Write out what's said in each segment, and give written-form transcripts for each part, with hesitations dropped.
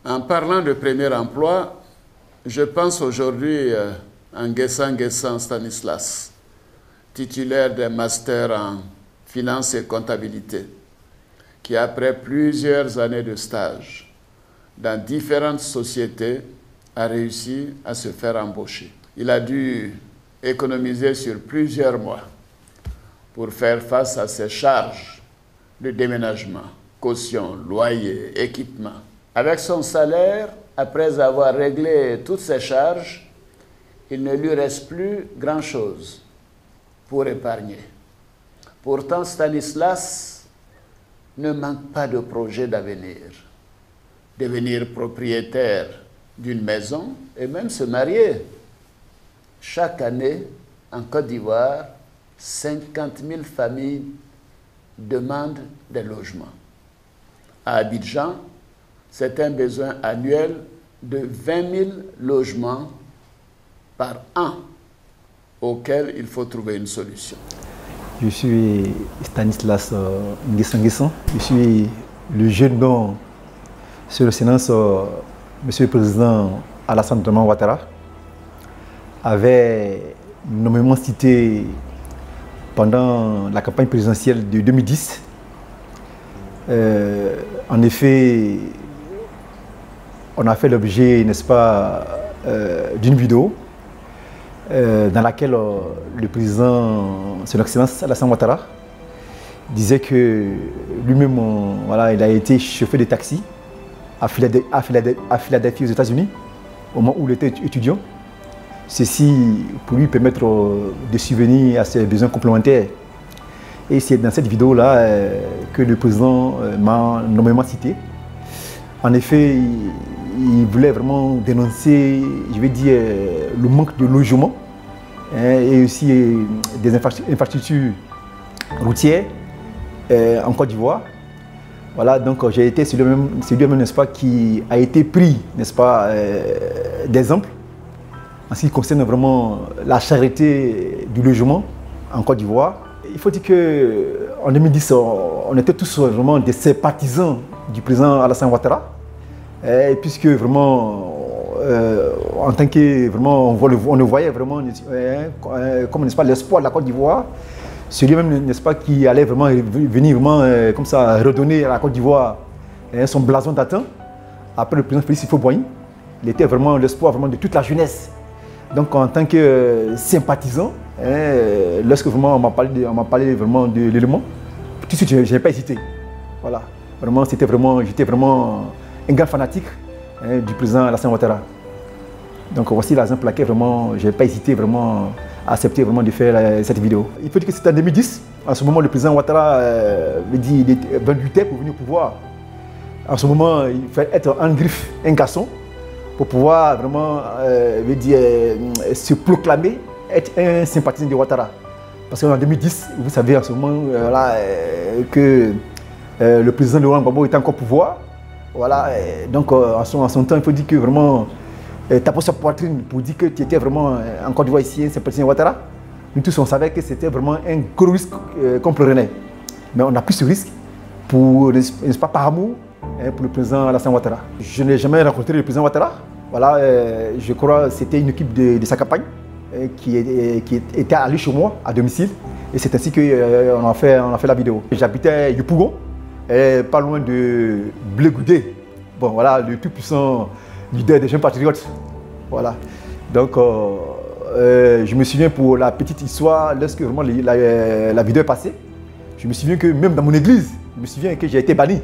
En parlant de premier emploi, je pense aujourd'hui à Nguessan Stanislas, titulaire d'un master en finance et comptabilité, qui après plusieurs années de stage dans différentes sociétés a réussi à se faire embaucher. Il a dû économiser sur plusieurs mois pour faire face à ses charges de déménagement, caution, loyer, équipement. Avec son salaire, après avoir réglé toutes ses charges, il ne lui reste plus grand-chose pour épargner. Pourtant, Stanislas ne manque pas de projet d'avenir. Devenir propriétaire d'une maison et même se marier. Chaque année, en Côte d'Ivoire, 50 000 familles demandent des logements. À Abidjan, c'est un besoin annuel de 20 000 logements par an auquel il faut trouver une solution. Je suis Stanislas Nguessan. Je suis le jeune don sur le Sénat, Monsieur le Président Alassane Dramane Ouattara avait nommément cité pendant la campagne présidentielle de 2010. En effet, on a fait l'objet, n'est-ce pas, d'une vidéo dans laquelle le président, son Excellence Alassane Ouattara, disait que lui-même, voilà, il a été chauffeur de taxi à Philadelphie aux États-Unis au moment où il était étudiant. Ceci pour lui permettre de subvenir à ses besoins complémentaires. Et c'est dans cette vidéo-là que le président m'a nommément cité. En effet, il voulait vraiment dénoncer, je vais dire, le manque de logement et aussi des infrastructures routières en Côte d'Ivoire. Voilà, donc j'ai été celui-même, n'est-ce pas, qui a été pris, n'est-ce pas, d'exemple en ce qui concerne vraiment la charité du logement en Côte d'Ivoire. Il faut dire qu'en 2010, on était tous vraiment des sympathisants du président Alassane Ouattara. Et puisque vraiment, en tant que vraiment, on le voyait vraiment comme, n'est-ce pas, l'espoir de la Côte d'Ivoire, celui-même, n'est-ce pas, qui allait vraiment venir vraiment comme ça redonner à la Côte d'Ivoire son blason d'antan. Après le président Félix Houphouët-Boigny, il était vraiment l'espoir vraiment de toute la jeunesse. Donc en tant que sympathisant, lorsque vraiment on m'a parlé vraiment de l'élément, tout de suite je n'ai pas hésité. Voilà, vraiment j'étais vraiment un grand fanatique du président Alassane Ouattara. Donc voici la raison pour laquelle vraiment je n'ai pas hésité vraiment à accepter vraiment de faire cette vidéo. Il faut dire que c'était en 2010. En ce moment, le président Ouattara me dit qu'il était 28 ans pour venir au pouvoir. En ce moment, il fallait être en griffe, un garçon, pour pouvoir vraiment se proclamer être un sympathisant de Ouattara. Parce qu'en 2010, vous savez en ce moment que le président Laurent Gbagbo était encore au pouvoir. Voilà, donc en son temps, il faut dire que vraiment, taper sa poitrine pour dire que tu étais vraiment en Côte d'Ivoire ici, un sympathisant de Ouattara. Nous tous, on savait que c'était vraiment un gros risque qu'on prenait. Mais on a pris ce risque pour, n'est-ce pas, par amour pour le président Alassane Ouattara. Je n'ai jamais rencontré le président Ouattara. Voilà, je crois que c'était une équipe de sa campagne qui était allée chez moi à domicile. Et c'est ainsi qu'on a fait la vidéo. J'habitais à Yopougon, pas loin de Blé Goudé. Bon, voilà, le tout puissant leader des jeunes patriotes. Voilà. Donc, je me souviens pour la petite histoire, lorsque vraiment la vidéo est passée, je me souviens que même dans mon église, je me souviens que j'ai été banni.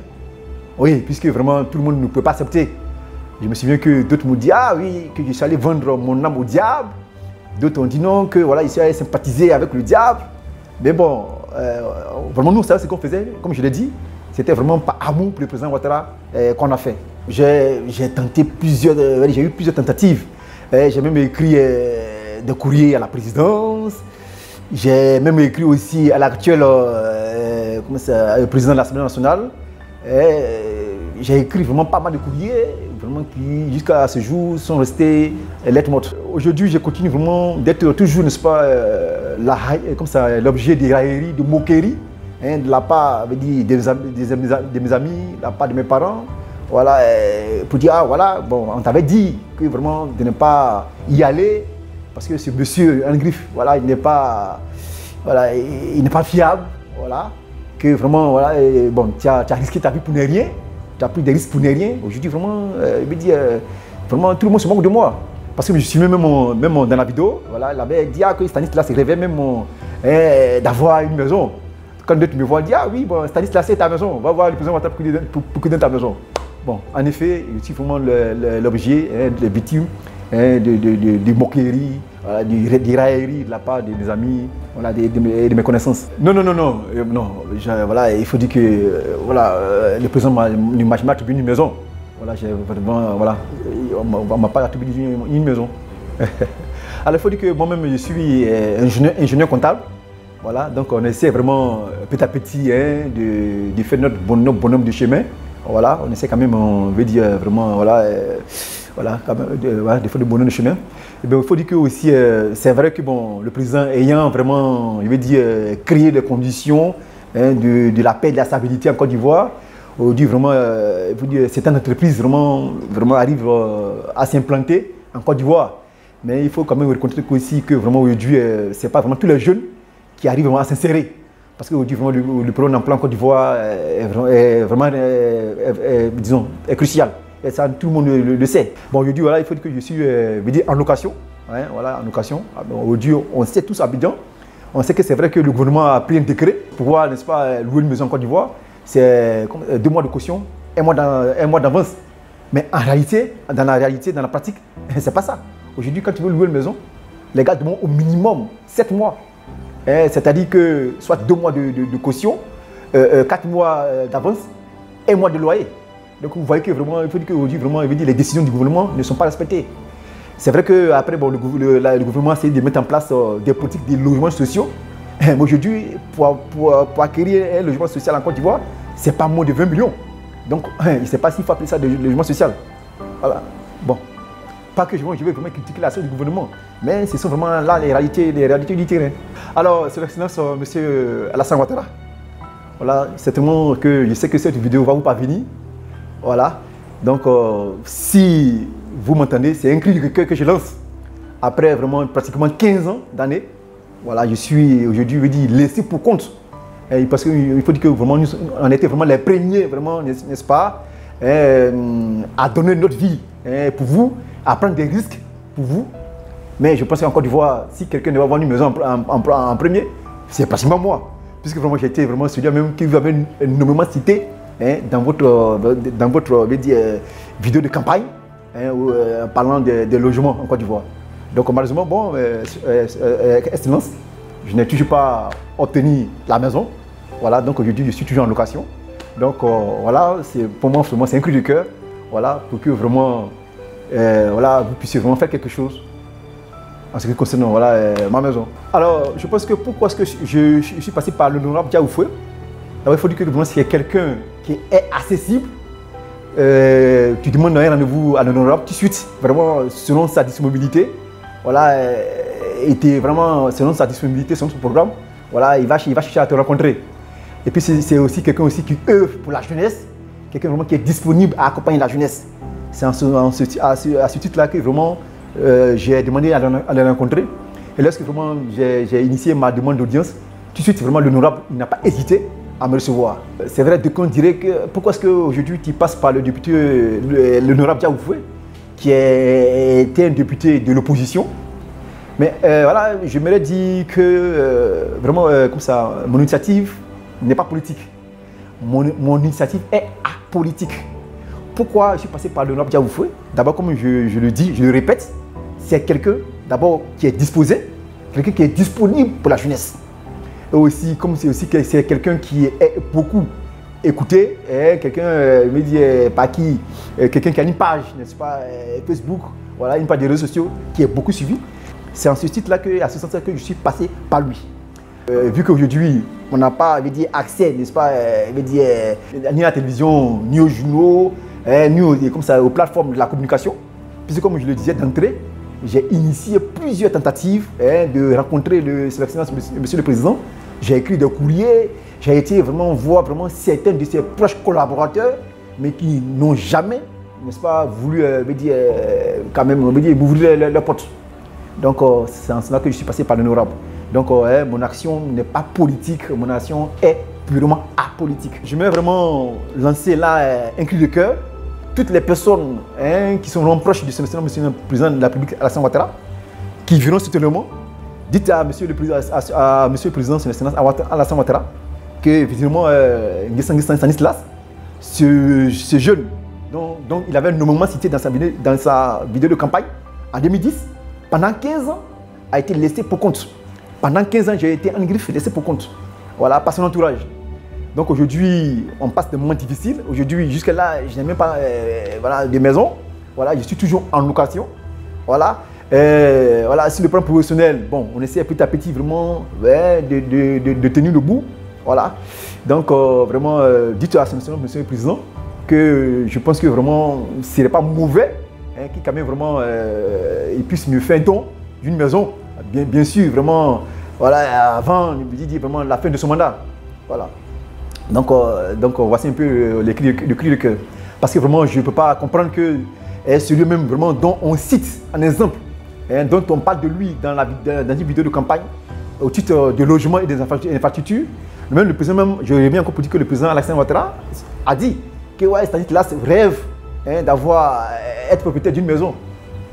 Oui, puisque vraiment tout le monde ne peut pas accepter. Je me souviens que d'autres m'ont dit, ah oui, que je suis allé vendre mon âme au diable. D'autres ont dit non, que voilà, je suis allé sympathiser avec le diable. Mais bon, vraiment nous, ça, ce qu'on faisait, comme je l'ai dit, c'était vraiment par amour pour le président Ouattara qu'on a fait. J'ai tenté j'ai eu plusieurs tentatives. J'ai même écrit des courriers à la présidence. J'ai même écrit aussi à l'actuel président de l'Assemblée nationale. J'ai écrit vraiment pas mal de courriers, vraiment qui jusqu'à ce jour sont restés lettres mortes. Aujourd'hui, je continue vraiment d'être toujours, n'est-ce pas, l'objet des railleries, de moqueries, de la part de mes amis, de la part de mes parents. voilà, pour dire, ah voilà, bon, on t'avait dit que vraiment de ne pas y aller, parce que ce monsieur en griffe, voilà, il n'est pas, voilà, il n'est pas fiable, voilà, que vraiment, voilà, bon, tu as risqué ta vie pour ne rien, tu as pris des risques pour ne rien. Aujourd'hui, vraiment, il me dit, vraiment, tout le monde se moque de moi. Parce que je suis même dans la vidéo, voilà, il avait dit que Stanislas rêvait même d'avoir une maison. Quand d'autres me voient, ils disent, ah oui, bon, Stanislas c'est ta maison, va voir le président pour que donne ta maison. Bon, en effet, je suis vraiment l'objet de victime de moqueries, voilà, de railleries de la part des amis, voilà, de mes connaissances. Non, voilà, il faut dire que voilà, le président m'a attribué une maison. Voilà, vraiment, voilà, on m'a pas attribué une maison. Alors il faut dire que moi-même je suis ingénieur comptable. Voilà, donc on essaie vraiment petit à petit de faire notre bonhomme de chemin. Voilà, on essaie quand même, on veut dire vraiment, voilà, quand même, de faire le bonhomme de chemin. Et bien, il faut dire que aussi, c'est vrai que bon, le président ayant vraiment, je veux dire, créé les conditions de la paix et de la stabilité en Côte d'Ivoire, aujourd'hui vraiment, certaines entreprises vraiment arrivent à s'implanter en Côte d'Ivoire. Mais il faut quand même reconnaître aussi que vraiment aujourd'hui, ce n'est pas vraiment tous les jeunes qui arrivent vraiment à s'insérer. Parce qu'aujourd'hui, vraiment, le problème d'emploi en Côte d'Ivoire est vraiment disons, est crucial. Et ça, tout le monde le sait. Bon, aujourd'hui, voilà, il faut que je suis en location. Hein, voilà, en location. Aujourd'hui, on sait tous à Abidjan. On sait que c'est vrai que le gouvernement a pris un décret pour pouvoir, n'est-ce pas, louer une maison en Côte d'Ivoire. C'est 2 mois de caution, 1 mois d'avance. Mais en réalité, dans la pratique, c'est pas ça. Aujourd'hui, quand tu veux louer une maison, les gars demandent au minimum 7 mois. C'est-à-dire que soit 2 mois de caution, 4 mois d'avance, 1 mois de loyer. Donc vous voyez que vraiment, il faut dire qu'aujourd'hui, vraiment, les décisions du gouvernement ne sont pas respectées. C'est vrai qu'après, bon, le gouvernement a essayé de mettre en place des politiques de logements sociaux. Mais aujourd'hui, pour acquérir un logement social en Côte d'Ivoire, ce n'est pas moins de 20 millions. Donc, je ne sais pas s'il faut appeler ça de logement social. Voilà. Bon. Pas que je vais vraiment critiquer l'action du gouvernement, mais ce sont vraiment là les réalités du terrain. Alors, c'est l'excellence, monsieur Alassane Ouattara. Voilà, certainement que je sais que cette vidéo va vous parvenir. Voilà. Donc, si vous m'entendez, c'est un cri de cœur que je lance. Après vraiment pratiquement 15 ans d'années, voilà, je suis aujourd'hui, je dis, laissé pour compte. Et parce qu'il faut dire que vraiment, on était vraiment les premiers, vraiment, n'est-ce pas, à donner notre vie pour vous, à prendre des risques pour vous. Mais je pense qu'en Côte d'Ivoire, si quelqu'un devait avoir une maison en premier, c'est pratiquement moi. Puisque vraiment j'ai été vraiment celui même qui vous avez nommément cité dans votre vidéo de campagne en parlant des logements en Côte d'Ivoire. Donc malheureusement, bon, Excellence, je n'ai toujours pas obtenu la maison. Voilà, donc aujourd'hui je suis toujours en location. Donc voilà, pour moi c'est un cri de cœur. Voilà, pour que vraiment voilà, vous puissiez vraiment faire quelque chose en ce qui concerne voilà, ma maison. Alors, je pense que pourquoi est-ce que je suis passé par l'honorable Dia Oufoué? Il faut dire que c'est quelqu'un qui est accessible. Tu demandes un rendez-vous à l'honorable tout de suite, vraiment selon sa disponibilité. Voilà, était vraiment selon sa disponibilité, selon son programme. Voilà, il va chercher à te rencontrer. Et puis c'est aussi quelqu'un aussi qui œuvre pour la jeunesse, quelqu'un vraiment qui est disponible à accompagner la jeunesse. C'est à ce titre-là que vraiment j'ai demandé à le rencontrer. Et lorsque vraiment j'ai initié ma demande d'audience, tout de suite vraiment l'honorable n'a pas hésité à me recevoir. C'est vrai qu'on dirait que pourquoi est-ce qu'aujourd'hui tu passes par le député, l'honorable Dia Oufoué, qui était un député de l'opposition. Mais voilà, je me dit que vraiment comme ça, mon initiative n'est pas politique. Mon initiative est apolitique. Pourquoi je suis passé par l'honorable Dia Oufoué? D'abord, comme je le dis, je le répète, c'est quelqu'un d'abord qui est disposé, quelqu'un qui est disponible pour la jeunesse. Et aussi, comme c'est quelqu'un qui est beaucoup écouté, quelqu'un quelqu'un qui a une page, n'est-ce pas, Facebook, voilà, une page des réseaux sociaux qui est beaucoup suivie. C'est en ce titre-là à ce sens-là que je suis passé par lui. Vu qu'aujourd'hui, on n'a pas accès, n'est-ce pas, ni à la télévision, ni aux journaux, ni comme ça, aux plateformes de la communication. Puisque comme je le disais d'entrée, j'ai initié plusieurs tentatives de rencontrer Son Excellence Monsieur le Président. J'ai écrit des courriers, j'ai été vraiment voir certains de ses proches collaborateurs mais qui n'ont jamais, n'est-ce pas, voulu quand même m'ouvrir leurs portes. Donc c'est en cela que je suis passé par l'honorable. Donc mon action n'est pas politique, mon action est purement apolitique. Je vais vraiment lancer là un cri de cœur. Toutes les personnes qui sont vraiment proches du Monsieur le Président de la République, Alassane Ouattara, qui verront ce tellement, dites à Monsieur le Président, Son Excellence Alassane Ouattara, que effectivement Nguessan Stanislas, ce jeune dont il avait nommément cité dans sa vidéo de campagne en 2010, pendant 15 ans, a été laissé pour compte. Pendant 15 ans, j'ai été en griffe, laissé pour compte. Voilà, par son entourage. Donc aujourd'hui, on passe des moments difficiles. Aujourd'hui, jusque-là, je n'ai même pas voilà, de maison. Voilà, je suis toujours en location. Voilà. Voilà, sur le plan professionnel, bon, on essaie petit à petit vraiment de tenir le bout. Voilà. Donc vraiment, dites à Monsieur le Président que je pense que vraiment, ce ne serait pas mauvais qu'il quand même vraiment il puisse me faire un don d'une maison. Bien sûr, vraiment, voilà, avant vraiment la fin de son mandat. Voilà. Donc voici un peu le cri de cœur. Parce que vraiment, je ne peux pas comprendre que c'est lui-même vraiment dont on cite un exemple, dont on parle de lui dans une vidéo de campagne au titre de logement et des infrastructures. Même le président, je reviens encore pour dire que le président Alassane Ouattara a dit que ouais, Stanislas rêve être propriétaire d'une maison.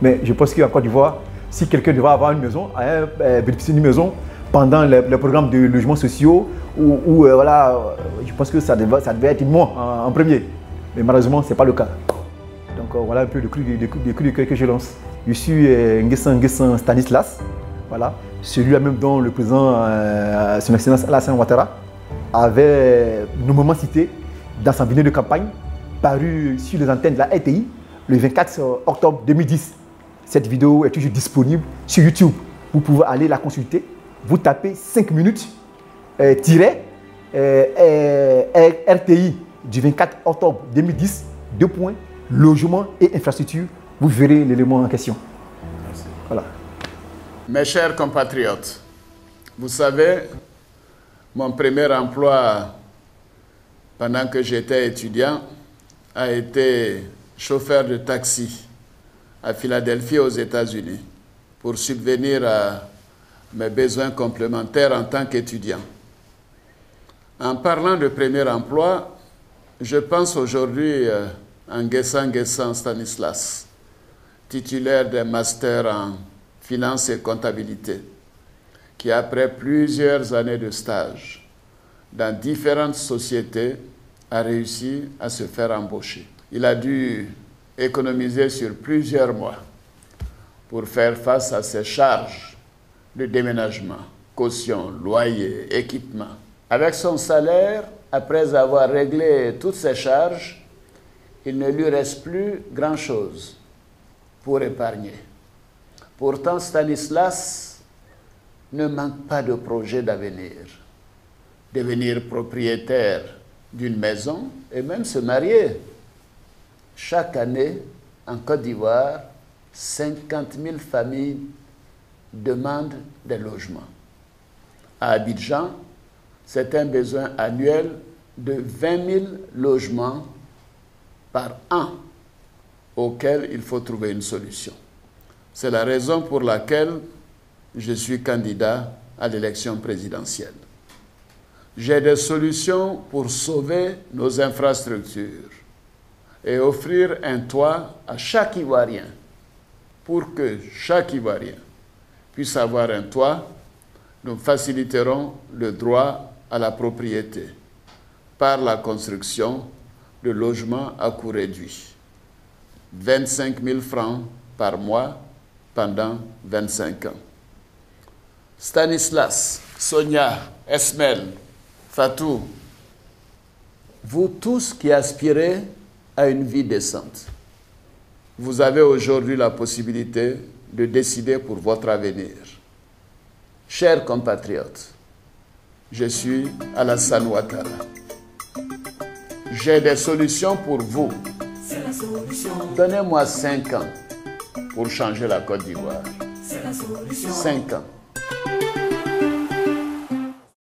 Mais je pense qu'en Côte d'Ivoire, si quelqu'un devrait avoir une maison, bénéficier d'une maison pendant le programme de logements sociaux, voilà, je pense que ça devait être moi en premier. Mais malheureusement, ce n'est pas le cas. Donc voilà un peu le cri de cœur que je lance. Je suis Nguessan Stanislas, voilà, celui-là même dont le président, Son Excellence Alassane Ouattara, avait nommément cité dans sa vidéo de campagne, parue sur les antennes de la RTI le 24 octobre 2010. Cette vidéo est toujours disponible sur YouTube. Vous pouvez aller la consulter. Vous tapez 5 minutes RTI du 24 octobre 2010, logement et infrastructure. Vous verrez l'élément en question. Merci. Voilà. Mes chers compatriotes, vous savez, mon premier emploi pendant que j'étais étudiant a été chauffeur de taxi à Philadelphie aux États-Unis pour subvenir à mes besoins complémentaires en tant qu'étudiant. En parlant de premier emploi, je pense aujourd'hui à Nguessan Stanislas, titulaire d'un master en finance et comptabilité, qui après plusieurs années de stage dans différentes sociétés a réussi à se faire embaucher. Il a dû économiser sur plusieurs mois pour faire face à ses charges de déménagement, caution, loyer, équipement. Avec son salaire, après avoir réglé toutes ses charges, il ne lui reste plus grand-chose pour épargner. Pourtant, Stanislas ne manque pas de projet d'avenir. Devenir propriétaire d'une maison et même se marier. Chaque année, en Côte d'Ivoire, 50 000 familles demandent des logements. À Abidjan, c'est un besoin annuel de 20 000 logements par an auquel il faut trouver une solution. C'est la raison pour laquelle je suis candidat à l'élection présidentielle. J'ai des solutions pour sauver nos infrastructures et offrir un toit à chaque Ivoirien. Pour que chaque Ivoirien puisse avoir un toit, nous faciliterons le droit à la propriété par la construction de logements à coût réduit. 25 000 francs par mois pendant 25 ans. Stanislas, Sonia, Esmel, Fatou, vous tous qui aspirez à une vie décente, vous avez aujourd'hui la possibilité de décider pour votre avenir. Chers compatriotes, je suis Alassane Ouattara. J'ai des solutions pour vous. Donnez-moi 5 ans pour changer la Côte d'Ivoire. 5 ans.